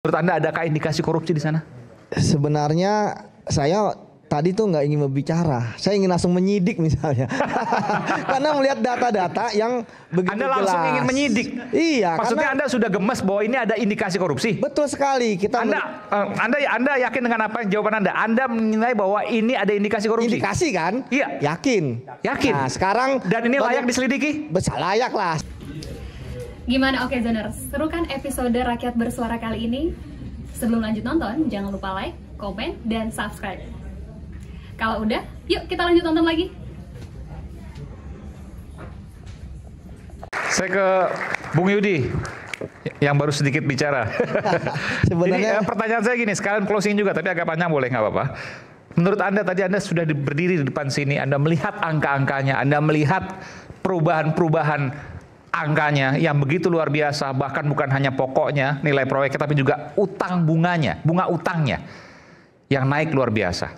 Menurut Anda adakah indikasi korupsi di sana? Sebenarnya saya tadi tuh nggak ingin berbicara, saya ingin langsung menyidik misalnya, karena melihat data-data yang begitu Anda langsung jelas. ingin menyidik? Iya. Maksudnya karena, Anda sudah gemes bahwa ini ada indikasi korupsi? betul sekali. Anda yakin dengan apa yang jawaban Anda? Anda menilai bahwa ini ada indikasi korupsi? Indikasi kan? Iya. Yakin. Yakin. Nah, sekarang dan ini layak diselidiki? Layak lah. Gimana Okezoners? Seru kan episode Rakyat Bersuara kali ini? Sebelum lanjut nonton, jangan lupa like, komen, dan subscribe. Kalau udah, yuk kita lanjut nonton lagi. Saya ke Bung Yudi yang baru sedikit bicara. Sebenarnya Jadi, pertanyaan saya gini, sekalian closing juga, tapi agak panjang boleh nggak apa-apa. Menurut Anda tadi Anda sudah berdiri di depan sini, Anda melihat angka-angkanya, Anda melihat perubahan-perubahan angkanya yang begitu luar biasa, bahkan bukan hanya pokoknya nilai proyeknya, tapi juga utang bunganya, bunga utangnya yang naik luar biasa.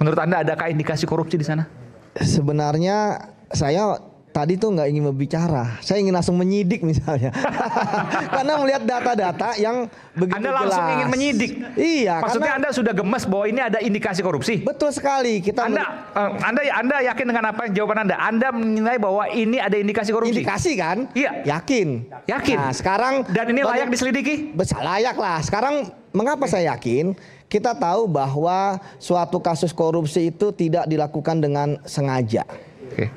Menurut Anda adakah indikasi korupsi di sana? Sebenarnya saya tadi tuh nggak ingin berbicara, saya ingin langsung menyidik misalnya, karena melihat data-data yang begitu Anda langsung jelas. ingin menyidik? Iya. Maksudnya karena, Anda sudah gemes bahwa ini ada indikasi korupsi? betul sekali. Anda yakin dengan apa yang jawaban Anda? Anda menilai bahwa ini ada indikasi korupsi? Indikasi kan? Iya. Yakin. Yakin. Nah, sekarang dan ini layak diselidiki? Layak lah. Sekarang mengapa saya yakin? Kita tahu bahwa suatu kasus korupsi itu tidak dilakukan dengan sengaja.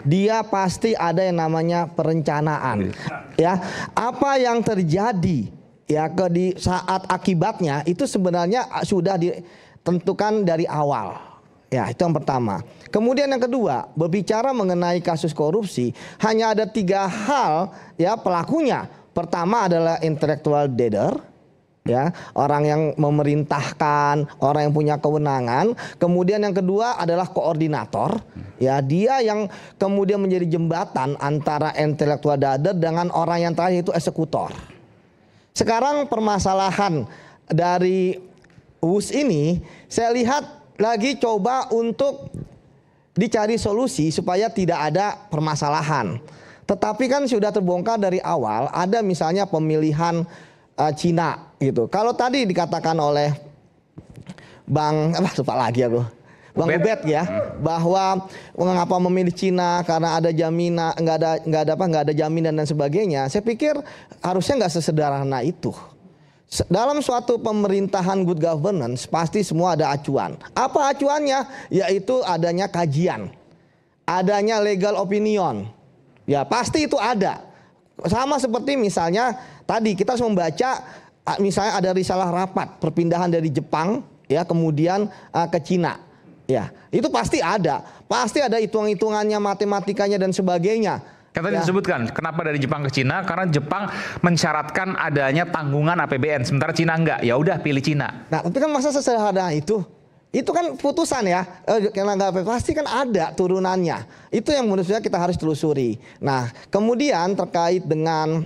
Dia pasti ada yang namanya perencanaan. Ya, apa yang terjadi ya di saat akibatnya itu sebenarnya sudah ditentukan dari awal. Ya, itu yang pertama. Kemudian yang kedua, berbicara mengenai kasus korupsi, hanya ada 3 hal ya pelakunya. Pertama adalah intellectual debtor, ya, orang yang memerintahkan, orang yang punya kewenangan. Kemudian yang kedua adalah koordinator, ya, dia yang kemudian menjadi jembatan antara intellectual debtor dengan orang yang terakhir itu eksekutor. Sekarang permasalahan dari WUS ini, saya lihat lagi coba untuk dicari solusi supaya tidak ada permasalahan. Tetapi kan sudah terbongkar dari awal, ada misalnya pemilihan Cina gitu. Kalau tadi dikatakan oleh Bang lupa lagi aku, Bang Ubed ya, bahwa mengapa memilih Cina karena ada jaminan, nggak ada jaminan dan sebagainya. Saya pikir harusnya nggak sesederhana itu. Dalam suatu pemerintahan good governance pasti semua ada acuan. Apa acuannya? Yaitu adanya kajian, adanya legal opinion. Ya pasti itu ada. Sama seperti misalnya tadi kita harus membaca misalnya ada risalah rapat perpindahan dari Jepang ya kemudian ke Cina. Ya, itu pasti ada hitung-hitungannya, matematikanya dan sebagainya. Kata disebutkan kenapa dari Jepang ke Cina, karena Jepang mensyaratkan adanya tanggungan APBN, sementara Cina enggak. Ya udah pilih Cina. Nah, tapi kan masa sesederhana itu kan putusan ya, karena nggak pasti kan ada turunannya. Itu yang menurut saya kita harus telusuri. Nah, kemudian terkait dengan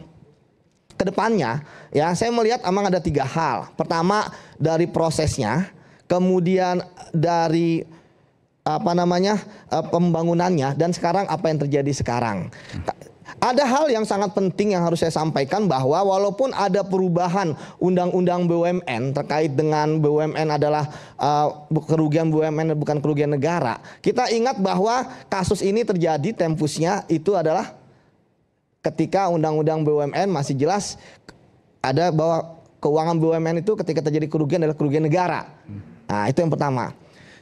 kedepannya, ya saya melihat memang ada 3 hal. Pertama dari prosesnya, kemudian dari pembangunannya, dan sekarang apa yang terjadi sekarang. Ada hal yang sangat penting yang harus saya sampaikan, bahwa walaupun ada perubahan undang-undang BUMN terkait dengan BUMN adalah kerugian BUMN bukan kerugian negara. Kita ingat bahwa kasus ini terjadi tempusnya itu adalah ketika undang-undang BUMN masih jelas ada bahwa keuangan BUMN itu ketika terjadi kerugian adalah kerugian negara. Nah, itu yang pertama.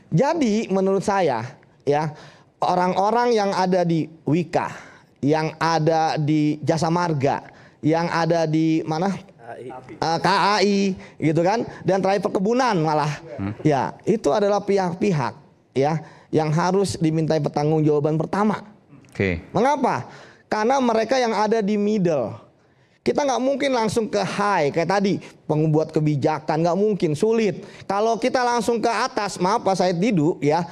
Jadi menurut saya ya, orang-orang yang ada di Wika, yang ada di Jasa Marga, yang ada di mana KAI gitu kan, dan terakhir perkebunan malah ya, itu adalah pihak-pihak ya yang harus dimintai pertanggungjawaban pertama. Mengapa? Karena mereka yang ada di middle. Kita nggak mungkin langsung ke high kayak tadi pembuat kebijakan, nggak mungkin, sulit. Kalau kita langsung ke atas, maaf Pak Said Didu ya,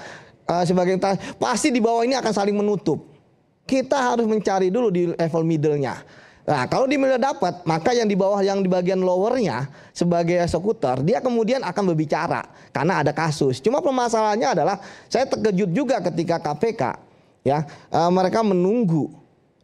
sebagai pasti di bawah ini akan saling menutup. Kita harus mencari dulu di level middle-nya. Nah, kalau di middle dapat, maka yang di bawah, yang di bagian lower-nya sebagai eksekutor, dia kemudian akan berbicara karena ada kasus. Cuma permasalahannya adalah saya terkejut juga ketika KPK ya mereka menunggu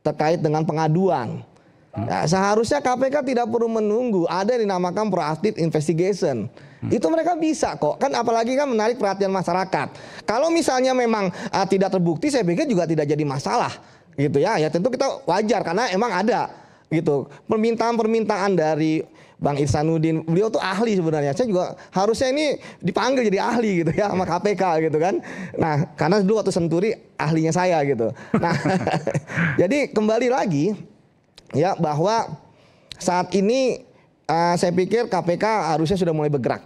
terkait dengan pengaduan. Nah, seharusnya KPK tidak perlu menunggu, ada yang dinamakan proactive investigation. Itu mereka bisa kok, kan apalagi kan menarik perhatian masyarakat. Kalau misalnya memang tidak terbukti, saya pikir juga tidak jadi masalah, gitu ya. Ya tentu kita wajar karena emang ada, gitu. Permintaan dari Bang Ihsanuddin, beliau tuh ahli sebenarnya. Saya juga harusnya ini dipanggil jadi ahli gitu ya sama KPK gitu kan. Nah, karena dulu waktu Senturi ahlinya saya gitu. Nah, jadi kembali lagi. Ya, bahwa saat ini saya pikir KPK harusnya sudah mulai bergerak.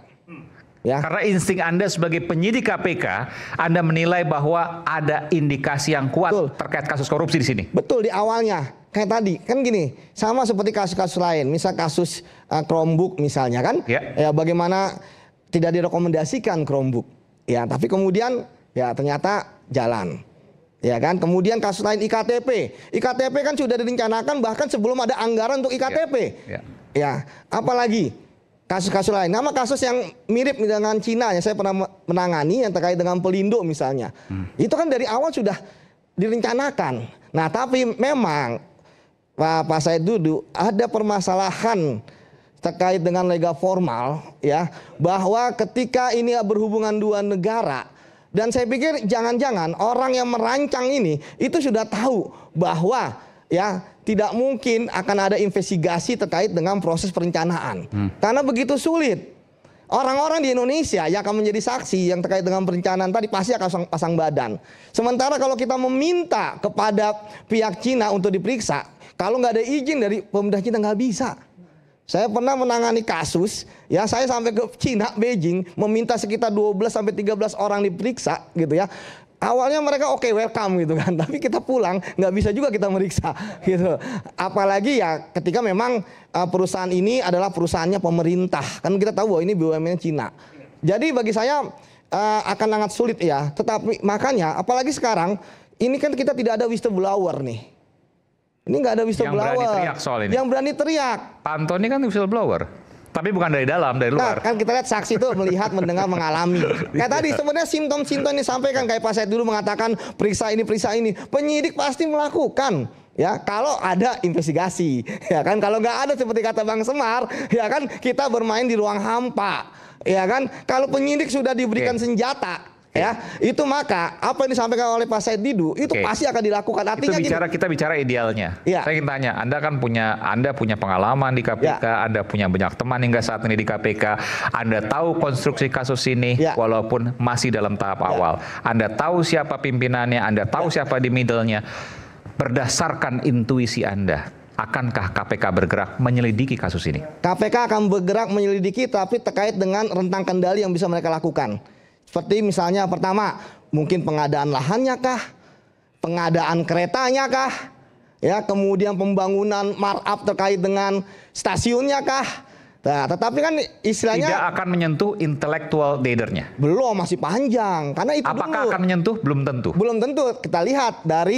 Ya. Karena insting Anda sebagai penyidik KPK, Anda menilai bahwa ada indikasi yang kuat terkait kasus korupsi di sini. Betul, di awalnya. Kayak tadi, kan gini, sama seperti kasus-kasus lain. Misal kasus Chromebook misalnya kan. Ya, bagaimana tidak direkomendasikan Chromebook. Ya, tapi kemudian ya ternyata jalan. Ya kan, kemudian kasus lain IKTP. IKTP kan sudah direncanakan bahkan sebelum ada anggaran untuk IKTP. Ya, apalagi kasus-kasus lain. Nama kasus yang mirip dengan Cina yang saya pernah menangani yang terkait dengan Pelindo misalnya. Itu kan dari awal sudah direncanakan. Nah, tapi memang Pak Said Dudu ada permasalahan terkait dengan legal formal ya, bahwa ketika ini berhubungan dua negara. Dan saya pikir jangan-jangan orang yang merancang ini itu sudah tahu bahwa ya tidak mungkin akan ada investigasi terkait dengan proses perencanaan. Karena begitu sulit. Orang-orang di Indonesia yang akan menjadi saksi yang terkait dengan perencanaan tadi pasti akan pasang badan. Sementara kalau kita meminta kepada pihak Cina untuk diperiksa, kalau nggak ada izin dari pemerintah Cina nggak bisa. Saya pernah menangani kasus, ya saya sampai ke Cina, Beijing, meminta sekitar 12 sampai 13 orang diperiksa gitu ya. Awalnya mereka oke, welcome gitu kan, tapi kita pulang nggak bisa juga kita meriksa gitu. Apalagi ya ketika memang perusahaan ini adalah perusahaannya pemerintah, kan kita tahu bahwa ini BUMN Cina. Jadi bagi saya akan sangat sulit ya. Tetapi makanya apalagi sekarang ini kan kita tidak ada whistleblower nih. Ini nggak ada whistleblower. Yang berani teriak soal ini. Yang berani teriak. Pak Antoni kan whistleblower. Tapi bukan dari dalam, dari luar. Nah, kan kita lihat saksi itu melihat, mendengar, mengalami. Kayak tadi sebenarnya simptom-simptom ini disampaikan kayak Pak Said dulu mengatakan periksa ini, periksa ini. Penyidik pasti melakukan. Ya, kalau ada investigasi. Ya kan, kalau nggak ada seperti kata Bang Semar, ya kan kita bermain di ruang hampa. Ya kan, kalau penyidik sudah diberikan senjata. Ya, itu maka apa yang disampaikan oleh Pak Said Didu itu pasti akan dilakukan. Artinya kita bicara idealnya. Saya ingin tanya, Anda punya pengalaman di KPK, Anda punya banyak teman hingga saat ini di KPK, Anda tahu konstruksi kasus ini walaupun masih dalam tahap awal. Anda tahu siapa pimpinannya, Anda tahu siapa di middle-nya. Berdasarkan intuisi Anda, akankah KPK bergerak menyelidiki kasus ini? KPK akan bergerak menyelidiki tapi terkait dengan rentang kendali yang bisa mereka lakukan. Seperti misalnya pertama, mungkin pengadaan lahannya kah? Pengadaan keretanya kah? Ya, kemudian pembangunan markup terkait dengan stasiunnya kah? Nah, tetapi kan istilahnya tidak akan menyentuh intellectual dader-nya. Belum, masih panjang. Karena itu apakah akan menyentuh? Belum tentu. Belum tentu. Kita lihat dari